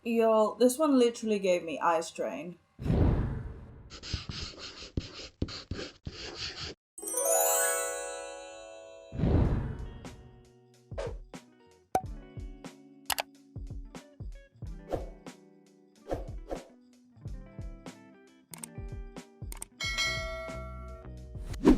Yo, this one literally gave me eye strain.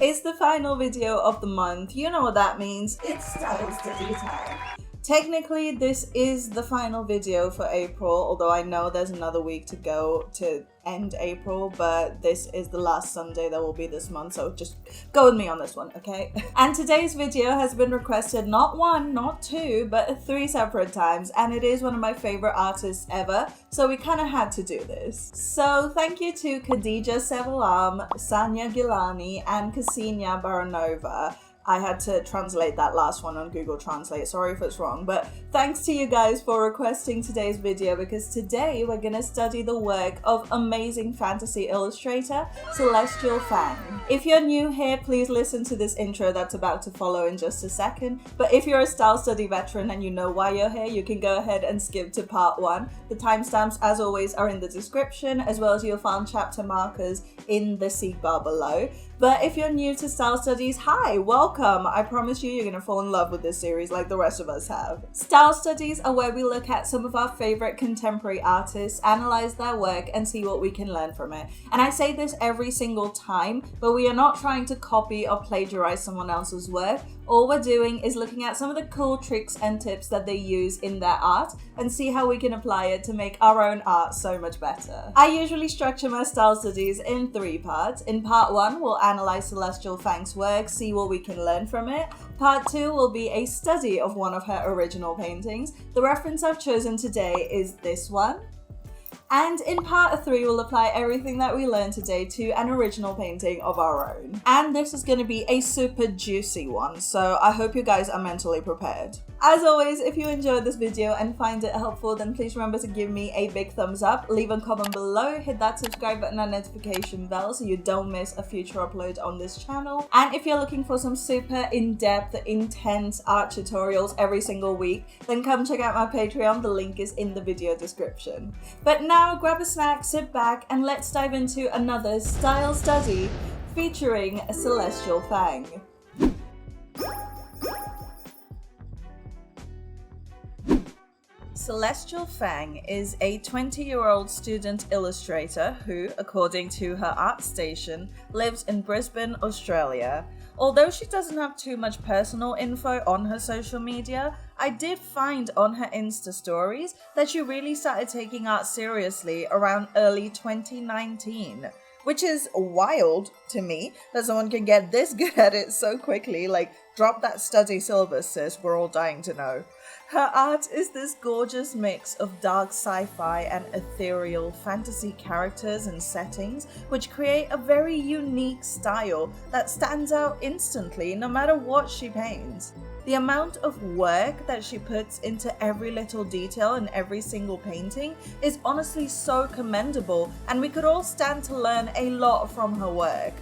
It's the final video of the month. You know what that means. It's style study time. Technically, this is the final video for April, although I know there's another week to go to end April, but this is the last Sunday that will be this month, so just go with me on this one, okay? And today's video has been requested not one, not two, but 3 separate times, and it is one of my favorite artists ever, so we kind of had to do this. So thank you to Khadija Sevalam, Sanya Gilani, and Ksenia Baranova. I had to translate that last one on Google Translate, sorry if it's wrong, but thanks to you guys for requesting today's video, because today we're gonna study the work of amazing fantasy illustrator, CelestialFang. If you're new here, please listen to this intro that's about to follow in just a second, but if you're a style study veteran and you know why you're here, you can go ahead and skip to part 1. The timestamps, as always, are in the description, as well as you'll find chapter markers in the seek bar below. But if you're new to style studies, hi, welcome! I promise you're gonna fall in love with this series like the rest of us have. Style studies are where we look at some of our favorite contemporary artists, analyze their work, and see what we can learn from it. And I say this every single time, but we are not trying to copy or plagiarize someone else's work. All we're doing is looking at some of the cool tricks and tips that they use in their art and see how we can apply it to make our own art so much better. I usually structure my style studies in 3 parts. In part 1, we'll analyze CelestialFang's work, see what we can learn from it. Part 2 will be a study of one of her original paintings. The reference I've chosen today is this one. And in part 3, we'll apply everything that we learned today to an original painting of our own. And this is going to be a super juicy one, so I hope you guys are mentally prepared. As always, if you enjoyed this video and find it helpful, then please remember to give me a big thumbs up, leave a comment below, hit that subscribe button and notification bell so you don't miss a future upload on this channel. And if you're looking for some super in-depth, intense art tutorials every single week, then come check out my Patreon, the link is in the video description. But now grab a snack, sit back, and let's dive into another style study featuring CelestialFang. CelestialFang is a 20-year-old student illustrator who, according to her ArtStation, lives in Brisbane, Australia. Although she doesn't have too much personal info on her social media, I did find on her Insta stories that she really started taking art seriously around early 2019. Which is wild to me that someone can get this good at it so quickly. Like, drop that study syllabus, sis, we're all dying to know. Her art is this gorgeous mix of dark sci-fi and ethereal fantasy characters and settings, which create a very unique style that stands out instantly no matter what she paints. The amount of work that she puts into every little detail in every single painting is honestly so commendable, and we could all stand to learn a lot from her work.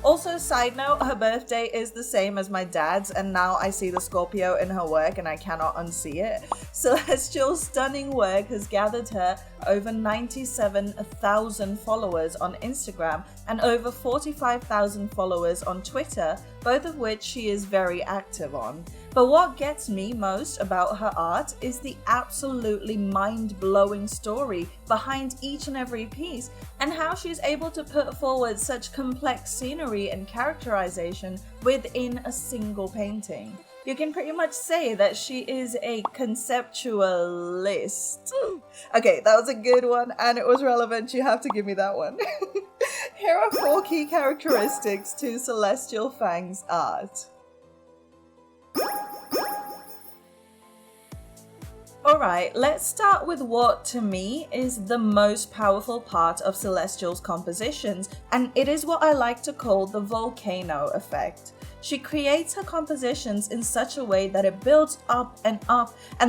Also, side note, her birthday is the same as my dad's, and now I see the Scorpio in her work and I cannot unsee it. Celestial's stunning work has gathered her over 97,000 followers on Instagram and over 45,000 followers on Twitter, both of which she is very active on. But what gets me most about her art is the absolutely mind-blowing story behind each and every piece, and how she's able to put forward such complex scenery and characterization within a single painting. You can pretty much say that she is a conceptualist. Okay, that was a good one and it was relevant, you have to give me that one. Here are 4 key characteristics to CelestialFang's art. Alright, let's start with what, to me, is the most powerful part of Celestial's compositions, and it is what I like to call the volcano effect. She creates her compositions in such a way that it builds up, and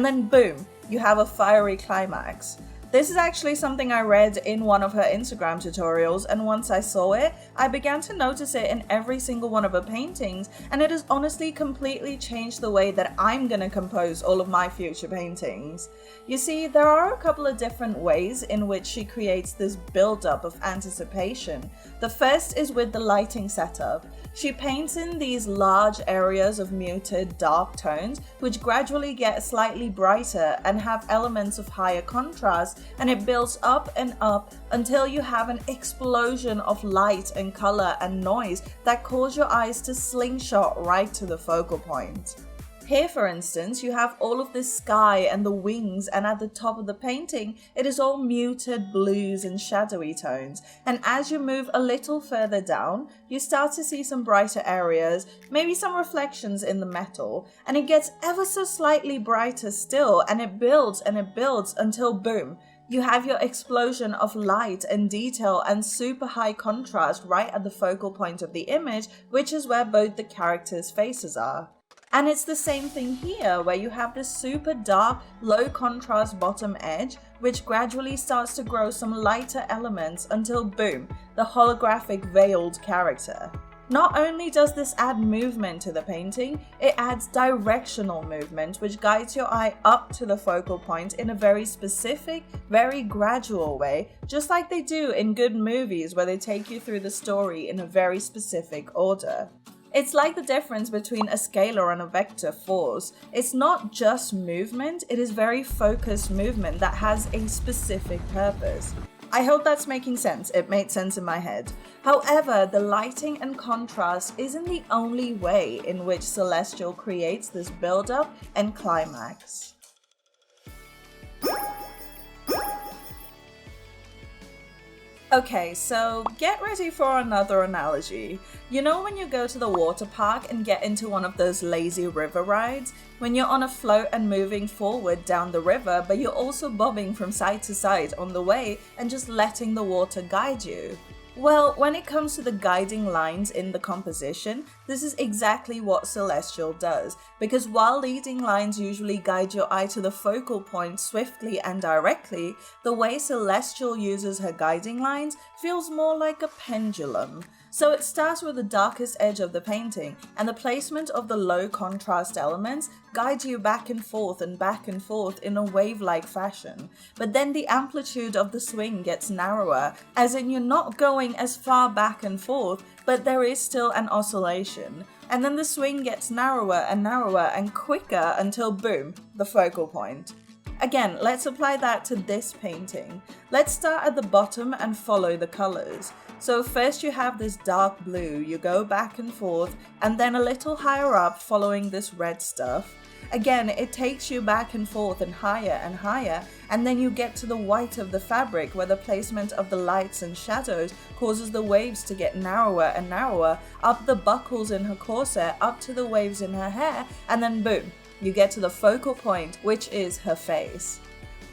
then boom, you have a fiery climax. This is actually something I read in one of her Instagram tutorials, and once I saw it, I began to notice it in every single one of her paintings, and it has honestly completely changed the way that I'm gonna compose all of my future paintings. You see, there are a couple of different ways in which she creates this build-up of anticipation. The first is with the lighting setup. She paints in these large areas of muted dark tones, which gradually get slightly brighter and have elements of higher contrast, and it builds up and up until you have an explosion of light and color and noise that cause your eyes to slingshot right to the focal point. Here, for instance, you have all of this sky and the wings, and at the top of the painting, it is all muted blues and shadowy tones. And as you move a little further down, you start to see some brighter areas, maybe some reflections in the metal, and it gets ever so slightly brighter still, and it builds until boom, you have your explosion of light and detail and super high contrast right at the focal point of the image, which is where both the characters' faces are. And it's the same thing here, where you have this super dark, low contrast bottom edge, which gradually starts to grow some lighter elements until boom, the holographic veiled character. Not only does this add movement to the painting, it adds directional movement, which guides your eye up to the focal point in a very specific, very gradual way, just like they do in good movies where they take you through the story in a very specific order. It's like the difference between a scalar and a vector force. It's not just movement, it is very focused movement that has a specific purpose. I hope that's making sense. It made sense in my head. However, the lighting and contrast isn't the only way in which Celestial creates this build-up and climax. Okay, so get ready for another analogy. You know when you go to the water park and get into one of those lazy river rides? When you're on a float and moving forward down the river, but you're also bobbing from side to side on the way and just letting the water guide you. Well, when it comes to the guiding lines in the composition, this is exactly what Celestial does, because while leading lines usually guide your eye to the focal point swiftly and directly, the way Celestial uses her guiding lines feels more like a pendulum. So it starts with the darkest edge of the painting, and the placement of the low contrast elements guides you back and forth in a wave-like fashion. But then the amplitude of the swing gets narrower, as in you're not going as far back and forth, but there is still an oscillation. And then the swing gets narrower and quicker until boom, the focal point. Again, let's apply that to this painting. Let's start at the bottom and follow the colors. So first you have this dark blue, you go back and forth, and then a little higher up following this red stuff. Again, it takes you back and forth and higher, and then you get to the white of the fabric where the placement of the lights and shadows causes the waves to get narrower and narrower, up the buckles in her corset, up to the waves in her hair, and then boom, you get to the focal point, which is her face.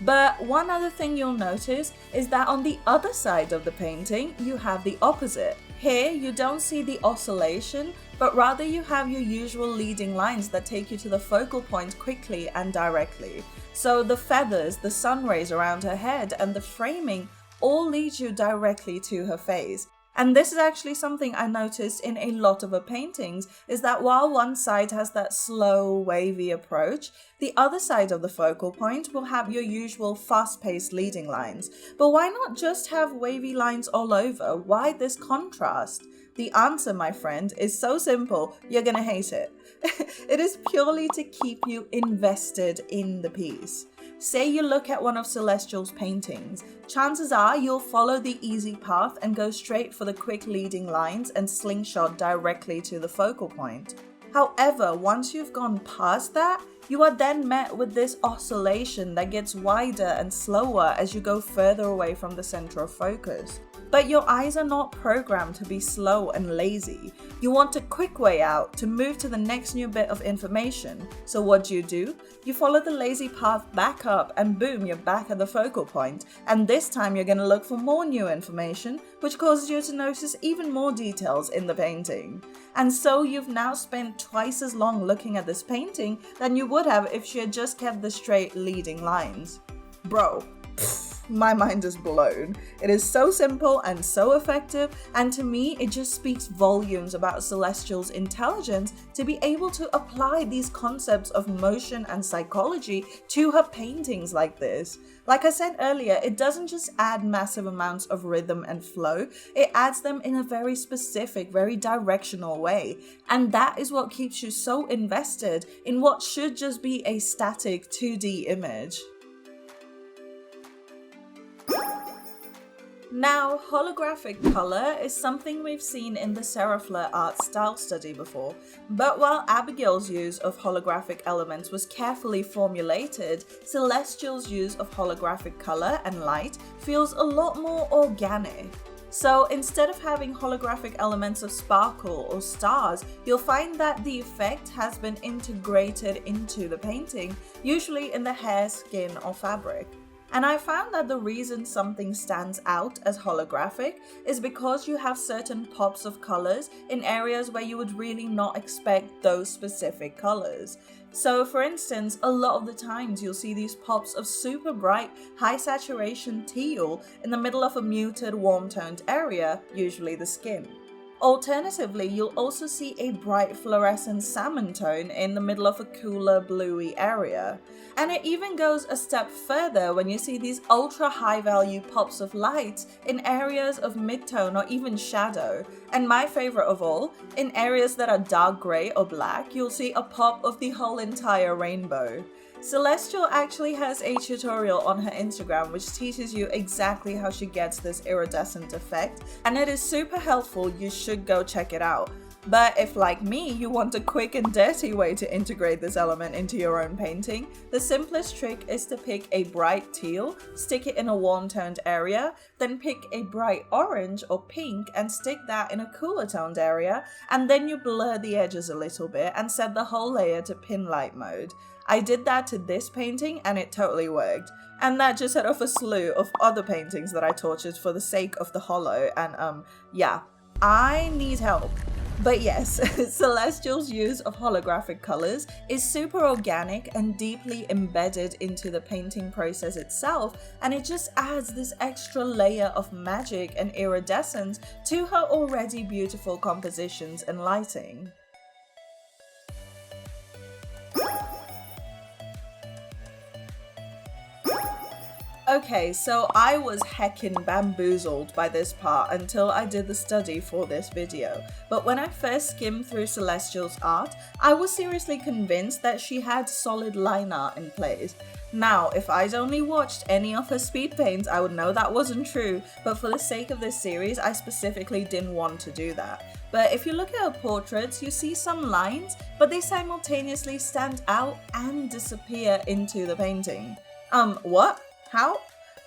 But one other thing you'll notice is that on the other side of the painting, you have the opposite. Here, you don't see the oscillation, but rather you have your usual leading lines that take you to the focal point quickly and directly. So the feathers, the sun rays around her head, and the framing all lead you directly to her face. And this is actually something I noticed in a lot of her paintings, is that while one side has that slow, wavy approach, the other side of the focal point will have your usual fast-paced leading lines. But why not just have wavy lines all over? Why this contrast? The answer, my friend, is so simple, you're gonna hate it. It is purely to keep you invested in the piece. Say you look at one of Celestial's paintings, chances are you'll follow the easy path and go straight for the quick leading lines and slingshot directly to the focal point. However, once you've gone past that, you are then met with this oscillation that gets wider and slower as you go further away from the center of focus. But your eyes are not programmed to be slow and lazy. You want a quick way out to move to the next new bit of information. So what do? You follow the lazy path back up and boom, you're back at the focal point. And this time you're going to look for more new information, which causes you to notice even more details in the painting. And so you've now spent twice as long looking at this painting than you would have if she had just kept the straight leading lines. Bro, my mind is blown. It is so simple and so effective, and to me, it just speaks volumes about Celestial's intelligence to be able to apply these concepts of motion and psychology to her paintings like this. Like I said earlier, it doesn't just add massive amounts of rhythm and flow, it adds them in a very specific, very directional way. And that is what keeps you so invested in what should just be a static 2D image. Now, holographic color is something we've seen in the Serifler art style study before, but while Abigail's use of holographic elements was carefully formulated, Celestial's use of holographic color and light feels a lot more organic. So instead of having holographic elements of sparkle or stars, you'll find that the effect has been integrated into the painting, usually in the hair, skin, or fabric. And I found that the reason something stands out as holographic is because you have certain pops of colors in areas where you would really not expect those specific colors. So for instance, a lot of the times you'll see these pops of super bright, high saturation teal in the middle of a muted, warm-toned area, usually the skin. Alternatively, you'll also see a bright fluorescent salmon tone in the middle of a cooler bluey area. And it even goes a step further when you see these ultra high value pops of light in areas of midtone or even shadow. And my favorite of all, in areas that are dark grey or black, you'll see a pop of the whole entire rainbow. Celestial actually has a tutorial on her Instagram which teaches you exactly how she gets this iridescent effect, and it is super helpful. You should go check it out. But if, like me, you want a quick and dirty way to integrate this element into your own painting, the simplest trick is to pick a bright teal, stick it in a warm-toned area, then pick a bright orange or pink and stick that in a cooler-toned area, and then you blur the edges a little bit and set the whole layer to pin light mode. I did that to this painting and it totally worked. And that just set off a slew of other paintings that I tortured for the sake of the holo, and yeah, I need help. But yes, Celestial's use of holographic colors is super organic and deeply embedded into the painting process itself, and it just adds this extra layer of magic and iridescence to her already beautiful compositions and lighting. Okay, so I was heckin' bamboozled by this part until I did the study for this video, but when I first skimmed through Celestial's art, I was seriously convinced that she had solid line art in place. Now, if I'd only watched any of her speed paints, I would know that wasn't true, but for the sake of this series, I specifically didn't want to do that. But if you look at her portraits, you see some lines, but they simultaneously stand out and disappear into the painting. What? How?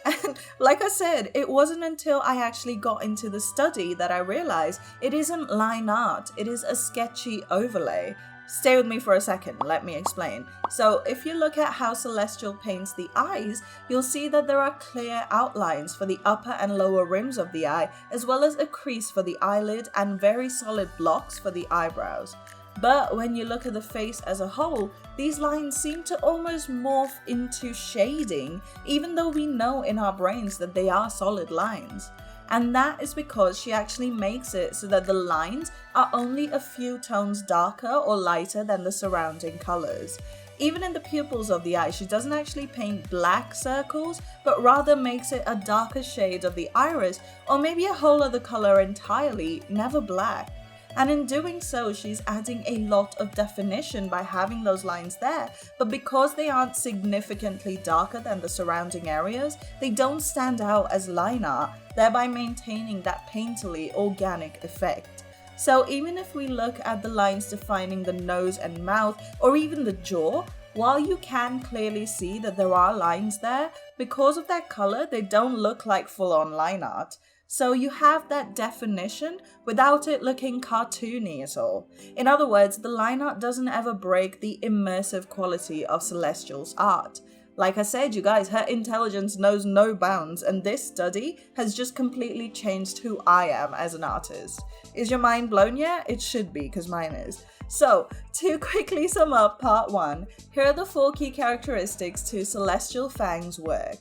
And like I said, it wasn't until I actually got into the study that I realized it isn't line art, it is a sketchy overlay. Stay with me for a second, let me explain. So if you look at how Celestial paints the eyes, you'll see that there are clear outlines for the upper and lower rims of the eye, as well as a crease for the eyelid and very solid blocks for the eyebrows. But when you look at the face as a whole, these lines seem to almost morph into shading, even though we know in our brains that they are solid lines. And that is because she actually makes it so that the lines are only a few tones darker or lighter than the surrounding colors. Even in the pupils of the eye, she doesn't actually paint black circles, but rather makes it a darker shade of the iris, or maybe a whole other color entirely, never black. And in doing so, she's adding a lot of definition by having those lines there, but because they aren't significantly darker than the surrounding areas, they don't stand out as line art, thereby maintaining that painterly, organic effect. So even if we look at the lines defining the nose and mouth, or even the jaw, while you can clearly see that there are lines there, because of that color, they don't look like full-on line art. So you have that definition without it looking cartoony at all. In other words, the line art doesn't ever break the immersive quality of Celestial's art. Like I said, you guys, her intelligence knows no bounds, and this study has just completely changed who I am as an artist. Is your mind blown yet? It should be, because mine is. So, to quickly sum up part 1, here are the 4 key characteristics to CelestialFang's work.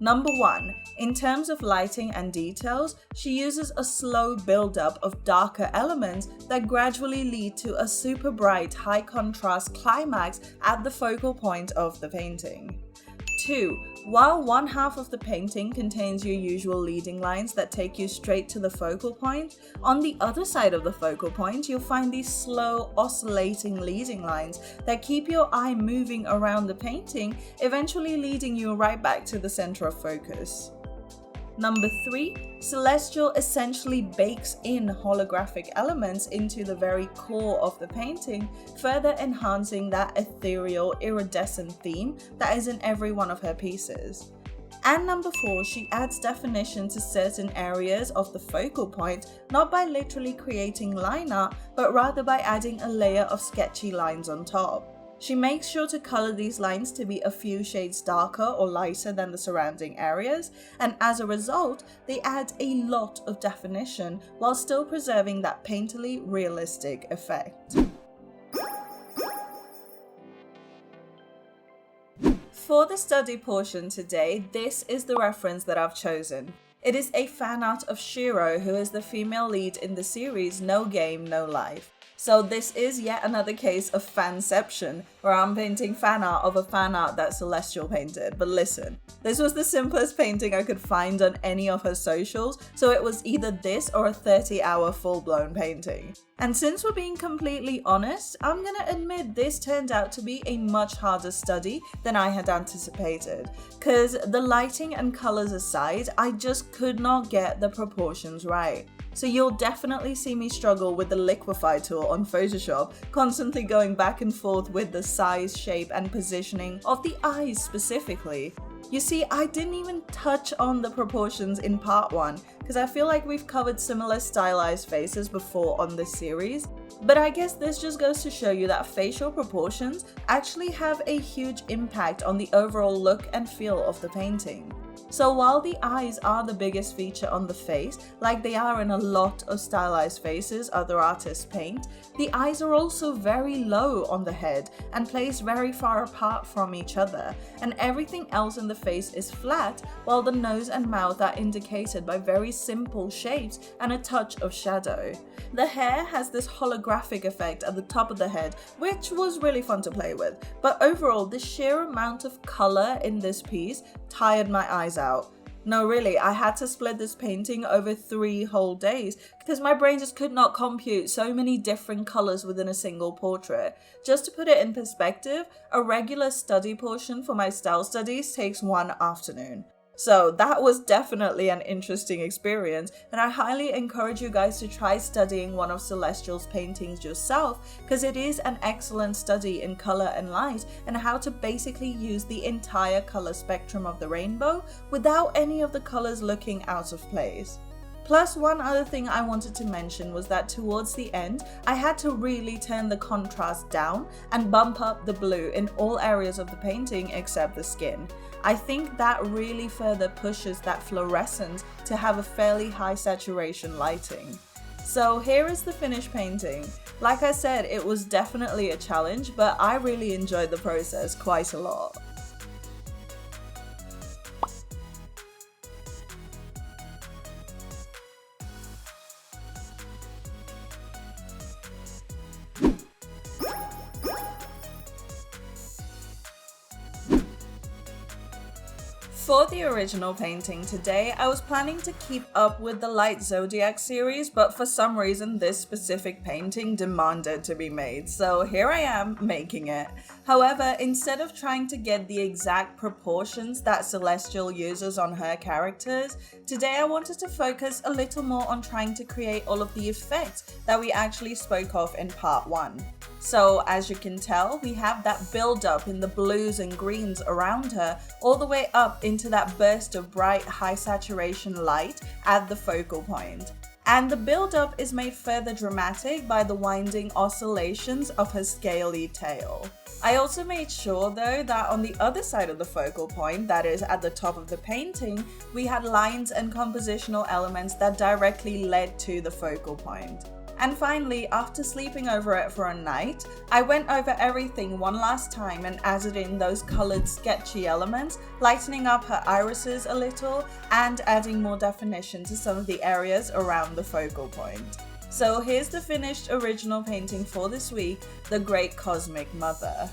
Number 1. In terms of lighting and details, she uses a slow build-up of darker elements that gradually lead to a super bright, high-contrast climax at the focal point of the painting. 2. While one half of the painting contains your usual leading lines that take you straight to the focal point, on the other side of the focal point you'll find these slow, oscillating leading lines that keep your eye moving around the painting, eventually leading you right back to the center of focus. Number 3. Celestial essentially bakes in holographic elements into the very core of the painting, further enhancing that ethereal, iridescent theme that is in every one of her pieces. And number 4, she adds definition to certain areas of the focal point, not by literally creating line art, but rather by adding a layer of sketchy lines on top. She makes sure to color these lines to be a few shades darker or lighter than the surrounding areas, and as a result, they add a lot of definition while still preserving that painterly, realistic effect. For the study portion today, this is the reference that I've chosen. It is a fan art of Shiro, who is the female lead in the series No Game, No Life. So this is yet another case of fanception, where I'm painting fan art of a fan art that Celestial painted. But listen, this was the simplest painting I could find on any of her socials, so it was either this or a 30-hour full-blown painting. And since we're being completely honest, I'm gonna admit this turned out to be a much harder study than I had anticipated, cause the lighting and colors aside, I just could not get the proportions right. So you'll definitely see me struggle with the liquefy tool on Photoshop, constantly going back and forth with the size, shape and positioning of the eyes specifically. You see, I didn't even touch on the proportions in part 1, because I feel like we've covered similar stylized faces before on this series. But I guess this just goes to show you that facial proportions actually have a huge impact on the overall look and feel of the painting. So while the eyes are the biggest feature on the face, like they are in a lot of stylized faces other artists paint, the eyes are also very low on the head and placed very far apart from each other, and everything else in the face is flat, while the nose and mouth are indicated by very simple shapes and a touch of shadow. The hair has this holographic effect at the top of the head, which was really fun to play with, but overall the sheer amount of color in this piece tired my eyes out. No, really, I had to split this painting over 3 whole days because my brain just could not compute so many different colors within a single portrait. Just to put it in perspective, a regular study portion for my style studies takes 1 afternoon. So that was definitely an interesting experience, and I highly encourage you guys to try studying one of Celestial's paintings yourself, because it is an excellent study in color and light and how to basically use the entire color spectrum of the rainbow without any of the colors looking out of place. Plus, one other thing I wanted to mention was that towards the end, I had to really turn the contrast down and bump up the blue in all areas of the painting except the skin. I think that really further pushes that fluorescence to have a fairly high saturation lighting. So here is the finished painting. Like I said, it was definitely a challenge, but I really enjoyed the process quite a lot. For the original painting today, I was planning to keep up with the Light Zodiac series, but for some reason this specific painting demanded to be made, so here I am making it. However, instead of trying to get the exact proportions that Celestial uses on her characters, today I wanted to focus a little more on trying to create all of the effects that we actually spoke of in part 1. So as you can tell, we have that build up in the blues and greens around her, all the way up into that burst of bright high saturation light at the focal point. And the build up is made further dramatic by the winding oscillations of her scaly tail. I also made sure though that on the other side of the focal point, that is at the top of the painting, we had lines and compositional elements that directly led to the focal point. And finally, after sleeping over it for a night, I went over everything one last time and added in those coloured sketchy elements, lightening up her irises a little and adding more definition to some of the areas around the focal point. So here's the finished original painting for this week, The Great Cosmic Mother.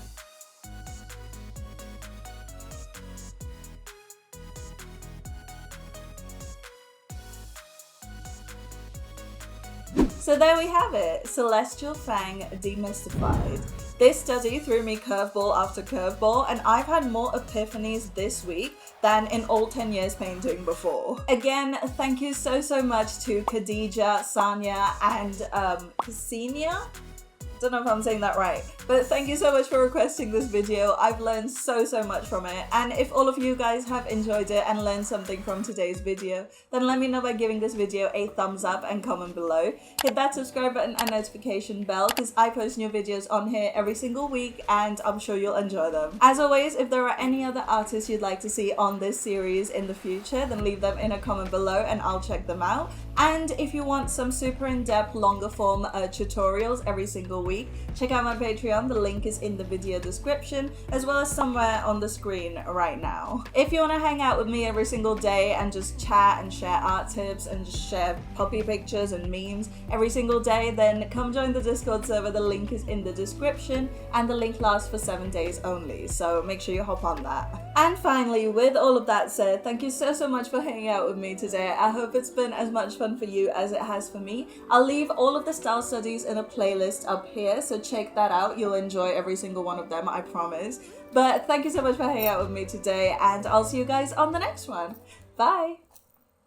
So there we have it, Celestial Fang demystified. This study threw me curveball after curveball, and I've had more epiphanies this week than in all 10 years painting before. Again, thank you so much to Khadija, Sanya, and Ksenia? Don't know if I'm saying that right, but thank you so much for requesting this video. I've learned so much from it, and if all of you guys have enjoyed it and learned something from today's video, then let me know by giving this video a thumbs up and comment below. Hit that subscribe button and notification bell because I post new videos on here every single week and I'm sure you'll enjoy them. As always, if there are any other artists you'd like to see on this series in the future, then leave them in a comment below and I'll check them out. And if you want some super in-depth, longer form tutorials every single week, check out my Patreon. The link is in the video description, as well as somewhere on the screen right now. If you want to hang out with me every single day and just chat and share art tips and just share puppy pictures and memes every single day, then come join the Discord server. The link is in the description and the link lasts for 7 days only, so make sure you hop on that. And finally, with all of that said, thank you so much for hanging out with me today. I hope it's been as much fun for you as it has for me. I'll leave all of the style studies in a playlist up here, so check that out. You'll enjoy every single one of them, I promise. But thank you so much for hanging out with me today, and I'll see you guys on the next one. Bye!